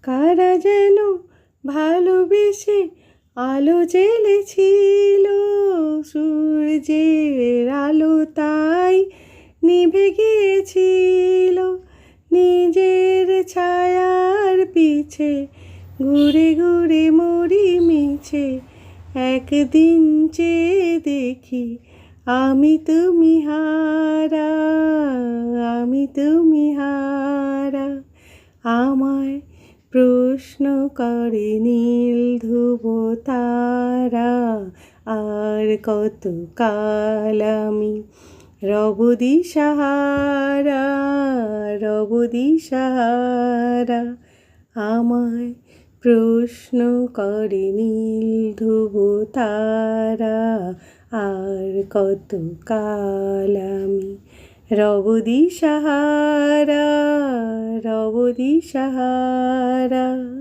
কারা যেন ভালোবেসে আলো জ্বেলেছিল, সূর্যের আলো তাই নিভে গিয়েছিল। নিজের ছায়ার পিছে ঘুরে ঘুরে মরি মিছে, একদিন চেয়ে দেখি আমি তুমি হারা, আমি তুমি হারা। আমায় প্রশ্ন করে নীল ধ্রুব তারা, আর কত কাল আমি রব দিশাহারা, রব দিশাহারা। আমায় প্রশ্ন করে নীল ধ্রুব তারা, আর কত কাল আমি রব দিশাহারা, রব দিশাহারা।